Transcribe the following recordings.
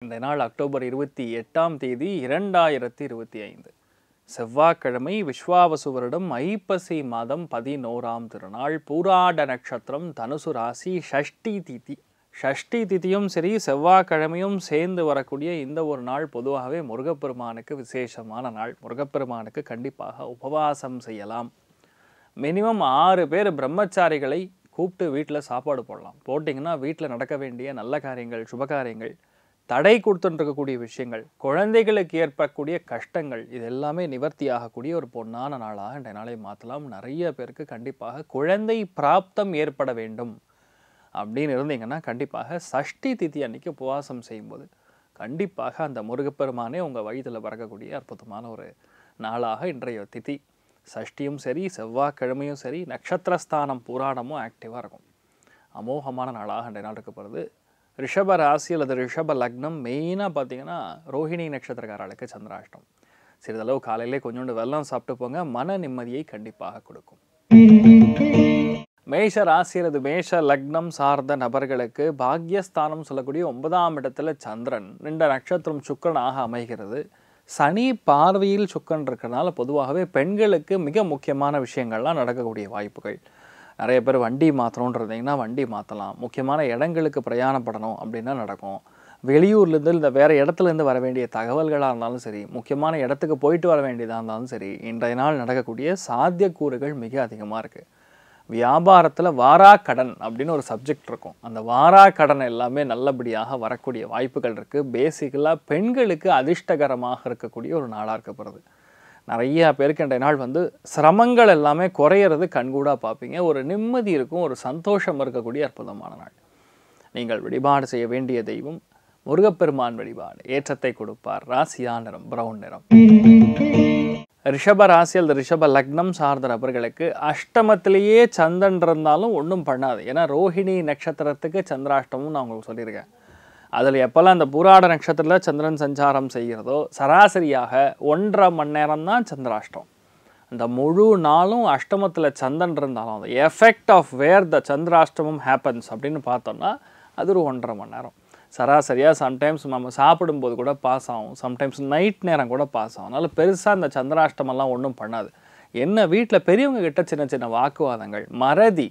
இந்த நாள் அக்டோபர் 28ஆம் தேதி 2025 செவ்வாய்க்கிழமை விஸ்வாவசு வருடம் ஐப்பசி மாதம் 11ஆம் திருநாள் பூராட நட்சத்திரம் தனுசு ராசி ஷஷ்டி திதியும் சரி செவ்வாய்க்கிழமையும் சேர்ந்து வரக்கூடிய இந்த ஒரு நாள் பொதுவாகவே முருகப்பெருமானுக்கு விசேஷமான நாள். முருகப்பெருமானுக்கு கண்டிப்பாக உபவாசம் செய்யலாம். மினிமம் 6 பேர் பிரம்மச்சாரிகளை கூப்பிட்டு வீட்டில் சாப்பாடு போடலாம். போட்டிங்கன்னா வீட்டில் நடக்க வேண்டிய நல்ல காரியங்கள், சுபகாரியங்கள், தடை கொடுத்துருக்கக்கூடிய விஷயங்கள், குழந்தைகளுக்கு ஏற்படக்கூடிய கஷ்டங்கள், இது எல்லாமே நிவர்த்தி ஆகக்கூடிய ஒரு பொன்னான நாளாக இன்றைய நாளை மாற்றலாம். நிறைய பேருக்கு கண்டிப்பாக குழந்தை பிராப்தம் ஏற்பட வேண்டும் அப்படின்னு இருந்தீங்கன்னா கண்டிப்பாக சஷ்டி திதி அன்னைக்கு உபவாசம் செய்யும்போது கண்டிப்பாக அந்த முருகப்பெருமானே உங்கள் வயிற்றில் பறக்கக்கூடிய அற்புதமான ஒரு நாளாக இன்றைய திதி. சஷ்டியும் சரி செவ்வாய்க்கிழமையும் சரி நட்சத்திரஸ்தானம் பூராடமும் ஆக்டிவாக இருக்கும். அமோகமான நாளாக இன்றைய நாள் இருக்கப்படுது. ரிஷப ராசி அல்லது ரிஷப லக்னம் மெயினாக பார்த்தீங்கன்னா ரோஹிணி நட்சத்திரக்காரர்களுக்கு சந்திராஷ்டம். சிறிதளவு காலையிலே கொஞ்சோண்டு வெல்லம் சாப்பிட்டு போங்க, மன நிம்மதியை கண்டிப்பாக கொடுக்கும். மேஷ ராசி அல்லது மேஷ லக்னம் சார்ந்த நபர்களுக்கு பாக்யஸ்தானம் சொல்லக்கூடிய 9ஆம் இடத்துல சந்திரன், 2 நட்சத்திரம் சுக்கிரனாக அமைகிறது. சனி பார்வையில் சுக்கிரன் இருக்கிறதுனால பொதுவாகவே பெண்களுக்கு மிக முக்கியமான விஷயங்கள்லாம் நடக்கக்கூடிய வாய்ப்புகள். நிறைய பேர் வண்டி மாற்றணுன்றீங்கன்னா வண்டி மாற்றலாம். முக்கியமான இடங்களுக்கு பிரயாணப்படணும் அப்படின்னா நடக்கும். வெளியூர்லேருந்து இல்லை வேறு இடத்துலேருந்து வர வேண்டிய தகவல்களாக இருந்தாலும் சரி, முக்கியமான இடத்துக்கு போயிட்டு வர வேண்டியதாக இருந்தாலும் சரி, இன்றைய நாள் நடக்கக்கூடிய சாத்தியக்கூறுகள் மிக அதிகமாக இருக்குது. வியாபாரத்தில் வாராக்கடன் அப்படின்னு ஒரு சப்ஜெக்ட் இருக்கும். அந்த வாராக்கடன் எல்லாமே நல்லபடியாக வரக்கூடிய வாய்ப்புகள் இருக்குது. பேசிக்கலாக பெண்களுக்கு அதிர்ஷ்டகரமாக இருக்கக்கூடிய ஒரு நாளாக இருக்கப்படுது. நிறைய பேருக்கு இன்றைய நாள் சிரமங்கள் எல்லாமே குறையிறது கண்கூடாக பார்ப்பீங்க. ஒரு நிம்மதி இருக்கும், ஒரு சந்தோஷம் இருக்கக்கூடிய அற்புதமான நாள். நீங்கள் வழிபாடு செய்ய வேண்டிய தெய்வம் முருகப்பெருமான் வழிபாடு. ஏற்றத்தை கொடுப்பார். ராசியா நிறம் பிரவுன் நிறம். ரிஷப ராசி அல்லது ரிஷப லக்னம் சார்ந்த நபர்களுக்கு அஷ்டமத்திலேயே சந்திரன் இருந்தாலும் ஒன்றும் பண்ணாது. ஏன்னா ரோஹிணி நட்சத்திரத்துக்கு சந்திராஷ்டமும் நான் உங்களுக்கு சொல்லியிருக்கேன். அதில் எப்போல்லாம் அந்த பூராட நட்சத்திரத்தில் சந்திரன் சஞ்சாரம் செய்கிறதோ சராசரியாக 1.5 மணி நேரம் தான் சந்திராஷ்டம். அந்த முழு நாளும் அஷ்டமத்தில் சந்திரன் இருந்தாலும் அந்த எஃபெக்ட் ஆஃப் வேர் த சந்திராஷ்டமம் ஹேப்பன்ஸ் அப்படின்னு பார்த்தோம்னா அது ஒரு 1.5 மணி நேரம். சராசரியாக சம்டைம்ஸ் நம்ம சாப்பிடும்போது கூட பாஸ் ஆகும், சம்டைம்ஸ் நைட் நேரம் கூட பாஸ் ஆகும். அதனால் பெருசாக அந்த சந்திராஷ்டமெல்லாம் ஒன்றும் பண்ணாது. என்ன வீட்டில் பெரியவங்க கிட்ட சின்ன சின்ன வாக்குவாதங்கள், மறதி,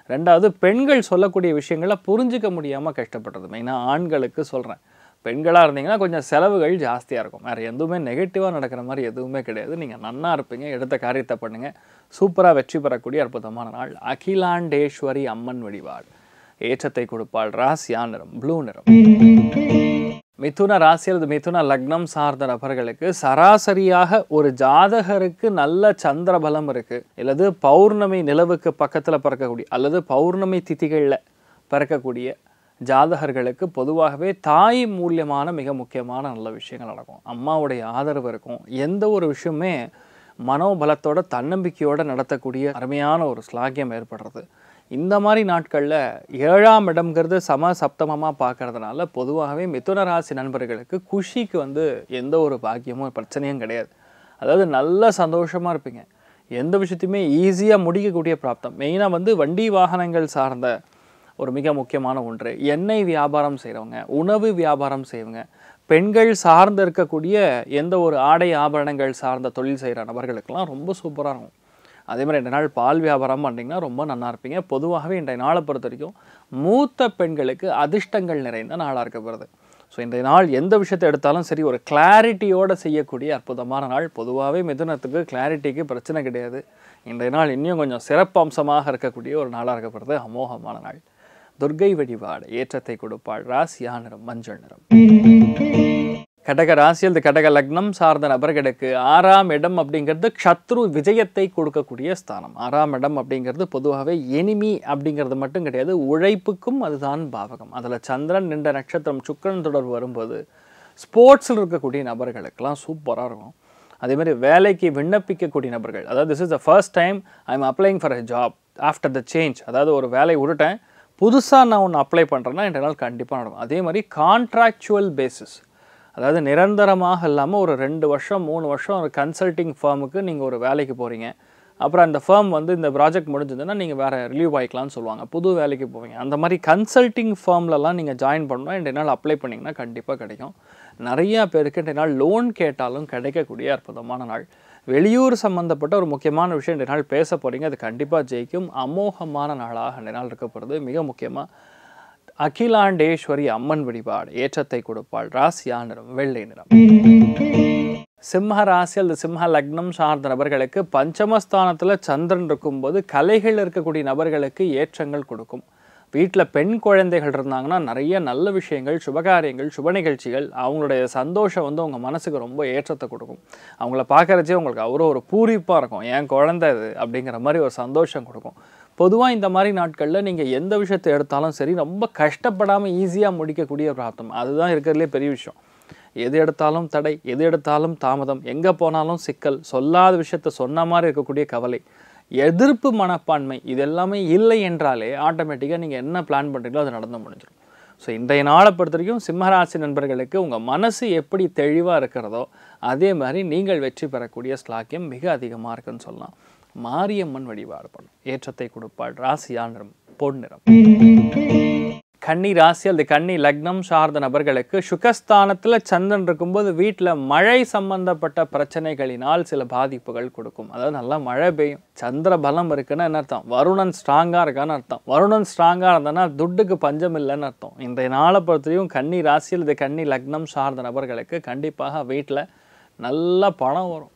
2வது பெண்கள் சொல்லக்கூடிய விஷயங்களை புரிஞ்சிக்க முடியாமல் கஷ்டப்படுறது. மெயினாக ஆண்களுக்கு சொல்கிறேன். பெண்களாக இருந்தீங்கன்னா கொஞ்சம் செலவுகள் ஜாஸ்தியாக இருக்கும். வேறு எதுவுமே நெகட்டிவாக நடக்கிற மாதிரி எதுவுமே கிடையாது. நீங்கள் நன்னா இருப்பீங்க, எடுத்த காரியத்தை பண்ணுங்கள், சூப்பராக வெற்றி பெறக்கூடிய அற்புதமான நாள். அகிலாண்டேஸ்வரி அம்மன் வழிபாடு. ஏற்றத்தை கொடுப்பாள். ராசியா நிறம் ப்ளூ நிறம். மிதுன ராசி அல்லது மிதுன லக்னம் சார்ந்த நபர்களுக்கு சராசரியாக ஒரு ஜாதகருக்கு நல்ல சந்திர பலம் இருக்குது, அல்லது பௌர்ணமி நிலவுக்கு பக்கத்தில் பிறக்கக்கூடிய அல்லது பௌர்ணமி திதிகளில் பிறக்கக்கூடிய ஜாதகர்களுக்கு பொதுவாகவே தாய் மூலியமான மிக முக்கியமான நல்ல விஷயங்கள் நடக்கும். அம்மாவுடைய ஆதரவு இருக்கும். எந்த ஒரு விஷயமே மனோபலத்தோட தன்னம்பிக்கையோடு நடத்தக்கூடிய அருமையான ஒரு ஸ்லாகியம் ஏற்படுறது. இந்த மாதிரி நாட்களில் 7ஆம் இடம்ங்கிறது சப்தமமாக பார்க்கறதுனால பொதுவாகவே மிதுன ராசி நண்பர்களுக்கு குஷிக்கு எந்த ஒரு பாக்கியமும் பிரச்சனையும் கிடையாது. அதாவது நல்ல சந்தோஷமாக இருப்பீங்க. எந்த விஷயத்தையுமே ஈஸியாக முடிக்கக்கூடிய பிராப்தம். மெயினாக வண்டி வாகனங்கள் சார்ந்த ஒரு மிக முக்கியமான ஒன்று. எண்ணெய் வியாபாரம் செய்கிறவங்க, உணவு வியாபாரம் செய்வங்க, பெண்கள் சார்ந்து இருக்கக்கூடிய எந்த ஒரு ஆடை ஆபரணங்கள் சார்ந்த தொழில் செய்கிற நபர்களுக்கெல்லாம் ரொம்ப சூப்பராக இருக்கும். அதே மாதிரி 2 நாள் பால் வியாபாரம் பண்ணிங்கன்னா ரொம்ப நல்லா இருப்பீங்க. பொதுவாகவே இன்றைய நாளை பொறுத்த வரைக்கும் மூத்த பெண்களுக்கு அதிர்ஷ்டங்கள் நிறைந்த நாளாக இருக்கப்படுது. ஸோ இன்றைய நாள் எந்த விஷயத்தை எடுத்தாலும் சரி ஒரு கிளாரிட்டியோடு செய்யக்கூடிய அற்புதமான நாள். பொதுவாகவே மிதுனத்துக்கு கிளாரிட்டிக்கு பிரச்சனை கிடையாது. இன்றைய நாள் இன்னும் கொஞ்சம் சிறப்பு அம்சமாக இருக்கக்கூடிய ஒரு நாளாக இருக்கப்படுது. அமோகமான நாள். துர்க்கை வழிபாடு. ஏற்றத்தை கொடுப்பாள். ராசியா நிறம் மஞ்சள் நிறம். கடக ராசி அல்லது கடக லக்னம் சார்ந்த நபர்களுக்கு 6ஆம் இடம் அப்படிங்கிறது சத்ரு விஜயத்தை கொடுக்கக்கூடிய ஸ்தானம். 6ஆம் இடம் அப்படிங்கிறது பொதுவாகவே எனிமி அப்படிங்கிறது மட்டும் கிடையாது, உழைப்புக்கும் அதுதான் பாவகம். அதில் சந்திரன் 2 நட்சத்திரம் சுக்கிரன் தொடர்பு வரும்போது ஸ்போர்ட்ஸில் இருக்கக்கூடிய நபர்களுக்கெல்லாம் சூப்பராக இருக்கும். அதேமாதிரி வேலைக்கு விண்ணப்பிக்கக்கூடிய நபர்கள், அதாவது this is the first time I am அப்ளைங் for a job after the change, அதாவது ஒரு வேலையை விட்டுட்டேன் புதுசாக நான் ஒன்று அப்ளை பண்ணுறேன்னா இன்றைய நாள் கண்டிப்பாக நடக்கும். அதே மாதிரி கான்ட்ராக்சுவல் பேசிஸ், அதாவது நிரந்தரமாக இல்லாமல் ஒரு 2 வருஷம் 3 வருஷம் ஒரு கன்சல்டிங் ஃபார்முக்கு நீங்கள் ஒரு வேலைக்கு போகிறீங்க, அப்புறம் அந்த ஃபர்ம் வந்து இந்த ப்ராஜெக்ட் முடிஞ்சதுன்னா நீங்கள் வேறு ரிலீவ் ஆகிக்கலாம்னு சொல்லுவாங்க, புது வேலைக்கு போவீங்க. அந்த மாதிரி கன்சல்ட்டிங் ஃபர்ம்லலாம் நீங்கள் ஜாயின் பண்ணணும். இன்றைய நாள் அப்ளை பண்ணிங்கன்னா கண்டிப்பாக கிடைக்கும். நிறையா பேருக்கு இன்றைய நாள் லோன் கேட்டாலும் கிடைக்கக்கூடிய அற்புதமான நாள். வெளியூர் சம்மந்தப்பட்ட ஒரு முக்கியமான விஷயம் இன்றைய நாள் பேச போகிறீங்க, அது கண்டிப்பாக ஜெயிக்கும். அமோகமான நாளாக இன்றைய நாள் இருக்கப்படுது. மிக முக்கியமாக அகிலாண்டேஸ்வரி அம்மன் வழிபாடு ஏற்றத்தை கொடுப்பாள். ராசியா நிறம் வெள்ளை நிறம். சிம்ம ராசி அல்லது சிம்ம லக்னம் சார்ந்த நபர்களுக்கு பஞ்சமஸ்தானத்தில் சந்திரன் இருக்கும்போது கலைகள் இருக்கக்கூடிய நபர்களுக்கு ஏற்றங்கள் கொடுக்கும். வீட்டில் பெண் குழந்தைகள் இருந்தாங்கன்னா நிறைய நல்ல விஷயங்கள், சுபகாரியங்கள், சுப நிகழ்ச்சிகள், அவங்களுடைய சந்தோஷம் வந்து உங்கள் மனசுக்கு ரொம்ப ஏற்றத்தை கொடுக்கும். அவங்கள பார்க்குறச்சே உங்களுக்கு அவ்வளோ ஒரு பூரிப்பாக இருக்கும், என் குழந்தை இது அப்படிங்கிற மாதிரி ஒரு சந்தோஷம் கொடுக்கும். பொதுவாக இந்த மாதிரி நாட்களில் நீங்கள் எந்த விஷயத்தை எடுத்தாலும் சரி ரொம்ப கஷ்டப்படாமல் ஈஸியாக முடிக்கக்கூடிய பிரார்த்தம், அதுதான் இருக்கிறதுலே பெரிய விஷயம். எது எடுத்தாலும் தடை, எது எடுத்தாலும் தாமதம், எங்கே போனாலும் சிக்கல், சொல்லாத விஷயத்த சொன்ன மாதிரி இருக்கக்கூடிய கவலை, எதிர்ப்பு மனப்பான்மை, இது எல்லாமே இல்லை என்றாலே ஆட்டோமேட்டிக்காக நீங்கள் என்ன பிளான் பண்ணுறீங்களோ அது நடந்து முடிஞ்சிடும். ஸோ இன்றைய நாளை பொறுத்த வரைக்கும் சிம்மராசி நண்பர்களுக்கு உங்கள் மனசு எப்படி தெளிவாக இருக்கிறதோ அதே மாதிரி நீங்கள் வெற்றி பெறக்கூடிய ஸ்லாக்கியம் மிக அதிகமாக இருக்குன்னு சொல்லலாம். மாரியம்மன் வழிபாடு பண்ணும், ஏற்றத்தை கொடுப்பாள். ராசியா நிறம் பொன்னிறம். கன்னி ராசி அல்லது கன்னி லக்னம் சார்ந்த நபர்களுக்கு சுகஸ்தானத்தில் சந்திரன் இருக்கும்போது வீட்டில் மழை சம்பந்தப்பட்ட பிரச்சனைகளினால் சில பாதிப்புகள் கொடுக்கும். அதாவது நல்லா மழை பெய்யும். சந்திர பலம் இருக்குன்னா என்ன அர்த்தம்? வருணன் ஸ்ட்ராங்காக இருக்கான்னு அர்த்தம். வருணன் ஸ்ட்ராங்காக இருந்ததுன்னா துட்டுக்கு பஞ்சம் இல்லைன்னு அர்த்தம். இன்றைய நாளை பொறுத்தவரையும் கன்னி ராசி அல்லது கன்னி லக்னம் சார்ந்த நபர்களுக்கு கண்டிப்பாக வீட்டில் நல்ல பணம் வரும்,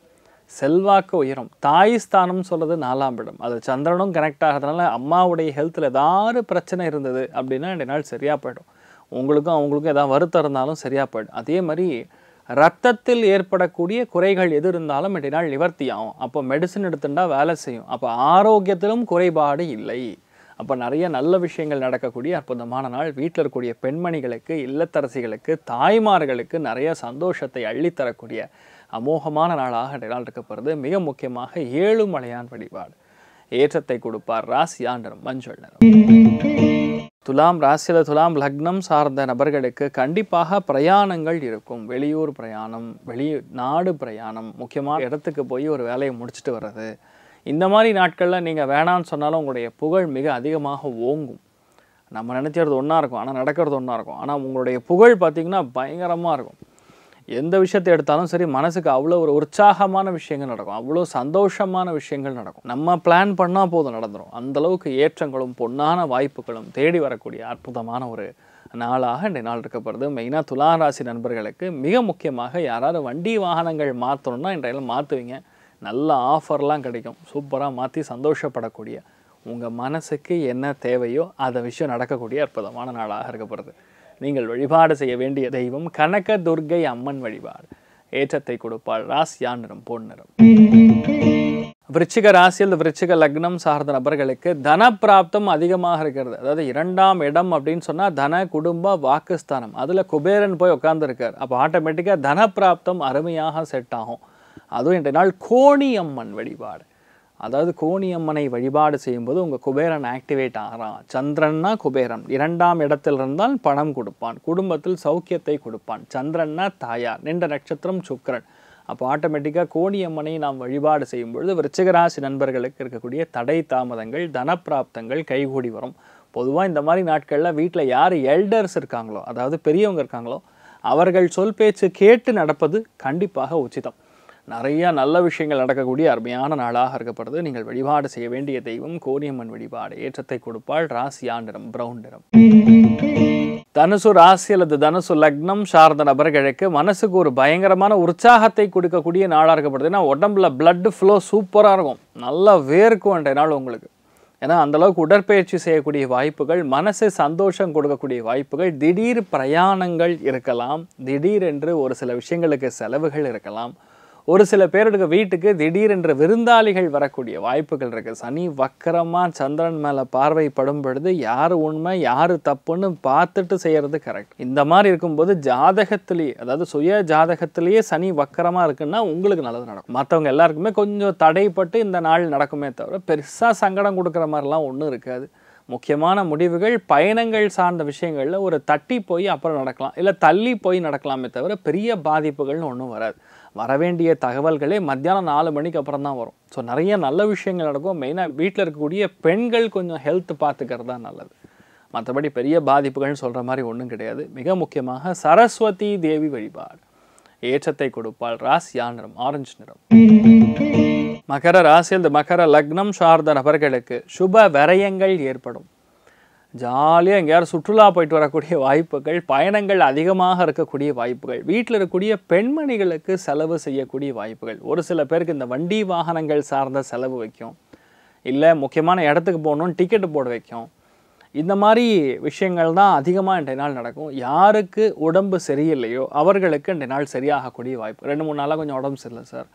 செல்வாக்கு உயரும். தாய் ஸ்தானம் சொல்கிறது 4ஆம் இடம், அது சந்திரனும் கனெக்ட் ஆகிறதுனால அம்மாவுடைய ஹெல்த்தில் ஏதாவது பிரச்சனை இருந்தது அப்படின்னா ரெண்டு நாள் சரியாக போயிடும். உங்களுக்கும் அவங்களுக்கும் ஏதாவது வருத்தம் இருந்தாலும் சரியாக போயிடும். அதே மாதிரி ரத்தத்தில் ஏற்படக்கூடிய குறைகள் எது இருந்தாலும் ரெண்டு நாள் நிவர்த்தி ஆகும். அப்போ மெடிசன் எடுத்துட்டா வேலை செய்யும். அப்போ ஆரோக்கியத்திலும் குறைபாடு இல்லை. அப்போ நிறைய நல்ல விஷயங்கள் நடக்கக்கூடிய அற்புதமான நாள். வீட்டில் இருக்கக்கூடிய பெண்மணிகளுக்கு, இல்லத்தரசிகளுக்கு, தாய்மார்களுக்கு நிறைய சந்தோஷத்தை அள்ளித்தரக்கூடிய அமோகமான நாளாக இன்றைய நாள் இருக்கப்படுது. மிக முக்கியமாக ஏழுமலையான் வழிபாடு ஏற்றத்தை கொடுப்பார். ராசியா நிறம் மஞ்சள் நிறம். துலாம் ராசியில் துலாம் லக்னம் சார்ந்த நபர்களுக்கு கண்டிப்பாக பிரயாணங்கள் இருக்கும். வெளியூர் பிரயாணம், வெளிநாடு பிரயாணம், முக்கியமான இடத்துக்கு போய் ஒரு வேலையை முடிச்சுட்டு வர்றது, இந்த மாதிரி நாட்களில் நீங்கள் வேணான்னு சொன்னாலும் உங்களுடைய புகழ் மிக அதிகமாக ஓங்கும். நம்ம நினச்சது ஒன்றா இருக்கும், ஆனால் நடக்கிறது ஒன்றா இருக்கும். ஆனால் உங்களுடைய புகழ் பார்த்திங்கன்னா பயங்கரமாக இருக்கும். எந்த விஷயத்தை எடுத்தாலும் சரி மனசுக்கு அவ்வளோ ஒரு உற்சாகமான விஷயங்கள் நடக்கும், அவ்வளோ சந்தோஷமான விஷயங்கள் நடக்கும். நம்ம பிளான் பண்ணால் போதும் நடந்துடும். அந்தளவுக்கு ஏற்றங்களும் பொன்னான வாய்ப்புகளும் தேடி வரக்கூடிய அற்புதமான ஒரு நாளாக இந்த நாள் இருக்கப்படுது. மெயினாக துலா ராசி நண்பர்களுக்கு மிக முக்கியமாக யாராவது வண்டி வாகனங்கள் மாற்றணும்னா இன்றைய மாற்றுவீங்க. நல்ல ஆஃபர்லாம் கிடைக்கும், சூப்பராக மாற்றி சந்தோஷப்படக்கூடிய, உங்கள் மனசுக்கு என்ன தேவையோ அந்த விஷயம் நடக்கக்கூடிய அற்புதமான நாளாக இருக்கப்படுது. நீங்கள் வழிபாடு செய்ய வேண்டிய தெய்வம் கனக துர்க்கை அம்மன் வழிபாடு ஏற்றத்தை கொடுப்பாள். ராசியா நிறம் பொன்னிறம். விருச்சிக ராசியில் விருச்சிக லக்னம் சார்ந்த நபர்களுக்கு தன பிராப்தம் அதிகமாக இருக்கிறது. அதாவது 2ஆம் இடம் அப்படின்னு சொன்னால் தன குடும்ப வாக்குஸ்தானம், அதில் குபேரன் போய் உட்காந்துருக்கார். அப்போ ஆட்டோமேட்டிக்காக தன பிராப்தம் அருமையாக செட் ஆகும். அதுவும் இன்றைய நாள் கோணி அம்மன் வழிபாடு, அதாவது கோணியம்மனை வழிபாடு செய்யும்போது உங்கள் குபேரன் ஆக்டிவேட் ஆகிறான். சந்திரன்னா குபேரன் 2ஆம் இடத்தில் இருந்தால் பணம் கொடுப்பான், குடும்பத்தில் சௌக்கியத்தை கொடுப்பான். சந்திரன்னா தாயார், நின்ற நட்சத்திரம் சுக்கிரன். அப்போ ஆட்டோமேட்டிக்காக கோணியம்மனை நாம் வழிபாடு செய்யும்பொழுது விருச்சிகராசி நண்பர்களுக்கு இருக்கக்கூடிய தடை தாமதங்கள், தனப்பிராப்தங்கள் கைகூடி வரும். பொதுவாக இந்த மாதிரி நாட்களில் வீட்டில் யார் எல்டர்ஸ் இருக்காங்களோ, அதாவது பெரியவங்க இருக்காங்களோ, அவர்கள் சொல் பேச்சு கேட்டு நடப்பது கண்டிப்பாக உச்சிதம். நிறைய நல்ல விஷயங்கள் நடக்கக்கூடிய அருமையான நாளாக இருக்கப்படுது. நீங்கள் வழிபாடு செய்ய வேண்டிய தெய்வம் கோணியம்மன் வழிபாடு ஏற்றத்தை கொடுப்பாள். ராசியா நிறம் பிரவுன் நிறம். தனுசு ராசி அல்லது தனுசு லக்னம் சார்ந்த நபர்களுக்கு மனசுக்கு ஒரு பயங்கரமான உற்சாகத்தை கொடுக்கக்கூடிய நாளாக இருக்கப்படுது. ஏன்னா உடம்புல பிளட் ஃப்ளோ சூப்பராக இருக்கும், நல்லா வேர்க்கும் அன்றைய நாள் உங்களுக்கு. ஏன்னா அந்தளவுக்கு உடற்பயிற்சி செய்யக்கூடிய வாய்ப்புகள், மனசு சந்தோஷம் கொடுக்கக்கூடிய வாய்ப்புகள், திடீர் பிரயாணங்கள் இருக்கலாம், திடீரென்று ஒரு சில விஷயங்களுக்கு செலவுகள் இருக்கலாம், ஒரு சில பேருக்கு வீட்டுக்கு திடீரென்று விருந்தாளிகள் வரக்கூடிய வாய்ப்புகள் இருக்குது. சனி வக்கரமாக சந்திரன் மேலே பார்வைப்படும் பொழுது யார் உண்மை யார் தப்புன்னு பார்த்துட்டு செய்கிறது கரெக்ட். இந்த மாதிரி இருக்கும்போது ஜாதகத்திலேயே, அதாவது சுய ஜாதகத்திலேயே சனி வக்கரமாக இருக்குன்னா உங்களுக்கு நல்லது நடக்கும். மற்றவங்க எல்லாருக்குமே கொஞ்சம் தடைப்பட்டு இந்த நாள் நடக்குமே தவிர பெருசாக சங்கடம் கொடுக்குற மாதிரிலாம் ஒன்றும் இருக்காது. முக்கியமான முடிவுகள் பயணங்கள் சார்ந்த விஷயங்களில் ஒரு தட்டி போய் அப்புறம் நடக்கலாம், இல்லை தள்ளி போய் நடக்கலாமே தவிர பெரிய பாதிப்புகள்னு ஒன்றும் வராது. வரவேண்டிய தகவல்களே மத்தியானம் 4 மணிக்கு அப்புறம் தான் வரும். ஸோ நிறைய நல்ல விஷயங்கள் நடக்கும். மெயினாக வீட்டில் இருக்கக்கூடிய பெண்கள் கொஞ்சம் ஹெல்த் பார்த்துக்கிறது தான் நல்லது. மற்றபடி பெரிய பாதிப்புகள்னு சொல்கிற மாதிரி ஒன்றும் கிடையாது. மிக முக்கியமாக சரஸ்வதி தேவி வழிபாடு ஏற்றத்தை கொடுப்பாள். ராசியா நிறம் ஆரஞ்சு நிறம். மகர ராசியில் இந்த மகர லக்னம் சார்ந்த நபர்களுக்கு சுப விரயங்கள் ஏற்படும். ஜாலியாக எங்கேயாரும் சுற்றுலா போயிட்டு வரக்கூடிய வாய்ப்புகள், பயணங்கள் அதிகமாக இருக்கக்கூடிய வாய்ப்புகள், வீட்டில் இருக்கக்கூடிய பெண்மணிகளுக்கு செலவு செய்யக்கூடிய வாய்ப்புகள், ஒரு சில பேருக்கு இந்த வண்டி வாகனங்கள் சார்ந்த செலவு வைக்கும், இல்லை முக்கியமான இடத்துக்கு போகணுன்னு டிக்கெட்டு போட வைக்கும். இந்த மாதிரி விஷயங்கள் தான் அதிகமாக இன்றைய நாள் நடக்கும். யாருக்கு உடம்பு சரியில்லையோ அவர்களுக்கு இன்றைய நாள் சரியாகக்கூடிய வாய்ப்பு. 2-3 நாளாக கொஞ்சம் உடம்பு சரியில்லை சார்,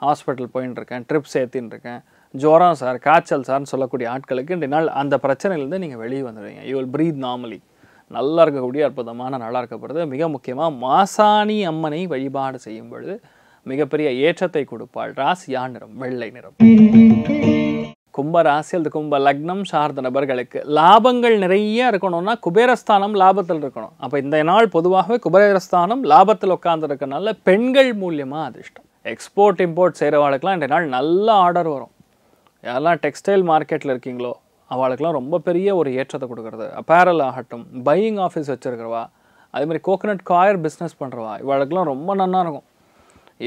ஹாஸ்பிட்டல் போயின்னு இருக்கேன், ட்ரிப்ஸ் ஏற்றின்னு இருக்கேன், ஜுரம் சார், காய்ச்சல் சார்னு சொல்லக்கூடிய ஆட்களுக்கு இன்றைய நாள் அந்த பிரச்சனையிலேருந்து நீங்கள் வெளியே வந்துடுவீங்க. You will breathe normally. நல்லா இருக்கக்கூடிய அற்புதமான நாளாக இருக்கப்படுது. மிக முக்கியமாக மாசாணி அம்மனை வழிபாடு செய்யும் பொழுது மிகப்பெரிய ஏற்றத்தை கொடுப்பாள். ராசியா நிறம் வெள்ளை நிறம். கும்ப ராசி அல்லது கும்ப லக்னம் சார்ந்த நபர்களுக்கு லாபங்கள் நிறைய இருக்கணும்னா குபேரஸ்தானம் லாபத்தில் இருக்கணும். அப்போ இந்த நாள் பொதுவாகவே குபேரஸ்தானம் லாபத்தில் உட்கார்ந்து இருக்கனால பெண்கள் மூலியமாக அதிர்ஷ்டம். எக்ஸ்போர்ட் இம்போர்ட் செய்கிறவாளுக்கெலாம் இந்த நாள் நல்ல ஆர்டர் வரும். யாரெல்லாம் டெக்ஸ்டைல் மார்க்கெட்டில் இருக்கீங்களோ அவளுக்கெல்லாம் ரொம்ப பெரிய ஒரு ஏற்றத்தை கொடுக்குறது. அப்பேரல் ஆகட்டும், பையிங் ஆஃபீஸ் வச்சுருக்கிறவா, அதேமாதிரி கோகனட் காயர் பிஸ்னஸ் பண்ணுறவா, இவளுக்கெல்லாம் ரொம்ப நல்லா இருக்கும்.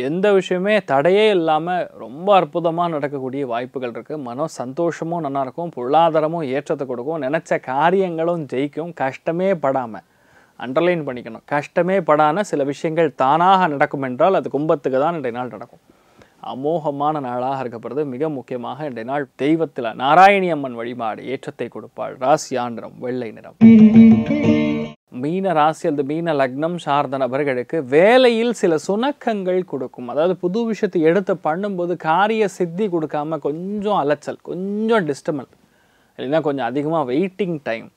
எந்த விஷயமே தடையே இல்லாமல் ரொம்ப அற்புதமாக நடக்கக்கூடிய வாய்ப்புகள் இருக்குது. மன சந்தோஷமும் நல்லாயிருக்கும், பொருளாதாரமும் ஏற்றத்தை கொடுக்கும், நினச்ச காரியங்களும் ஜெயிக்கும். கஷ்டமே படாமல், அண்டர்லைன் பண்ணிக்கணும், கஷ்டமே படாமல் சில விஷயங்கள் தானாக நடக்கும் என்றால் அது கும்பத்துக்கு தான் இன்றைய நாள் நடக்கும். அமோகமான நாளாக இருக்கப்படுது. மிக முக்கியமாக இன்றைய நாள் தெய்வத்தில் நாராயணி அம்மன் வழிபாடு ஏற்றத்தை கொடுப்பாள். ராசியா நிறம் வெள்ளை நிறம். மீன ராசி அல்லது மீன லக்னம் சார்ந்த நபர்களுக்கு வேலையில் சில சுணக்கங்கள் கொடுக்கும். அதாவது புது விஷயத்தை எடுத்து பண்ணும்போது காரிய சித்தி கொடுக்காம கொஞ்சம் அலைச்சல், கொஞ்சம் டிஸ்டர்பன்ஸ், இல்லைன்னா கொஞ்சம் அதிகமாக வெயிட்டிங் டைம்,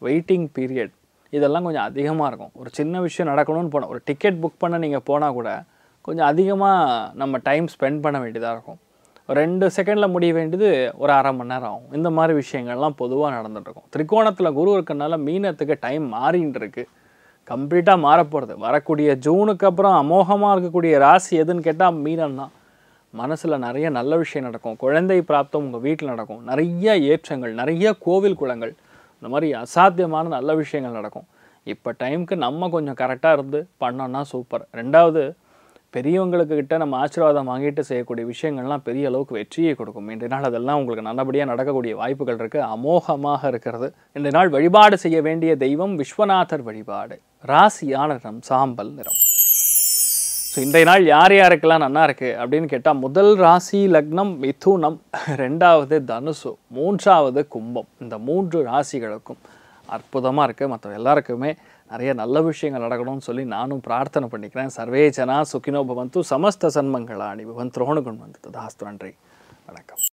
வெயிட்டிங் பீரியட் இதெல்லாம் கொஞ்சம் அதிகமாக இருக்கும். ஒரு சின்ன விஷயம் நடக்கணும்னு போனால், ஒரு டிக்கெட் புக் பண்ண நீங்கள் போனால் கூட கொஞ்சம் அதிகமாக நம்ம டைம் ஸ்பெண்ட் பண்ண வேண்டியதாக இருக்கும். 2 செகண்டில் முடிய வேண்டியது ஒரு 1/2 மணி நேரம் ஆகும். இந்த மாதிரி விஷயங்கள்லாம் பொதுவாக நடந்துகிட்ருக்கும். திரிகோணத்தில் குரு இருக்கனால மீனத்துக்கு டைம் மாறின்னு இருக்கு, கம்ப்ளீட்டாக மாறப்போகிறது. வரக்கூடிய ஜூனுக்கு அப்புறம் அமோகமாக இருக்கக்கூடிய ராசி எதுன்னு கேட்டால் மீனம் தான். மனசில் நிறைய நல்ல விஷயம் நடக்கும். குழந்தை பிராப்தம் உங்கள் வீட்டில் நடக்கும். நிறைய ஏற்றங்கள், நிறைய கோவில் குளங்கள், இந்த மாதிரி அசாத்தியமான நல்ல விஷயங்கள் நடக்கும். இப்போ டைமுக்கு நம்ம கொஞ்சம் கரெக்டாக இருந்து பண்ணோன்னா சூப்பர். 2வது, பெரியவங்களுக்கு கிட்ட நம்ம ஆசீர்வாதம் வாங்கிட்டு செய்யக்கூடிய விஷயங்கள்லாம் பெரிய அளவுக்கு வெற்றியை கொடுக்கும். இன்றைய நாள் அதெல்லாம் உங்களுக்கு நல்லபடியாக நடக்கக்கூடிய வாய்ப்புகள் இருக்குது. அமோகமாக இருக்கிறது. இன்றைய நாள் வழிபாடு செய்ய வேண்டிய தெய்வம் விஸ்வநாதர் வழிபாடு. ராசியான நிறம் சாம்பல் நிறம். ஸோ இன்றைய நாள் யார் யாருக்கெல்லாம் நல்லா இருக்குது அப்படின்னு கேட்டால், முதல் ராசி லக்னம் மிதுனம், 2வது தனுசு, 3வது கும்பம். இந்த 3 ராசிகளுக்கும் அற்புதமாக இருக்குது. மற்ற எல்லாருக்குமே நிறைய நல்ல விஷயங்கள் நடக்கணும்னு சொல்லி நானும் பிரார்த்தனை பண்ணிக்கிறேன். சர்வே ஜனா சுகினோ பவந்து, சமஸ்த சன்மங்களாணி பவந்து, ரோணுகுண் வந்து ததாஸ்து. நன்றி, வணக்கம்.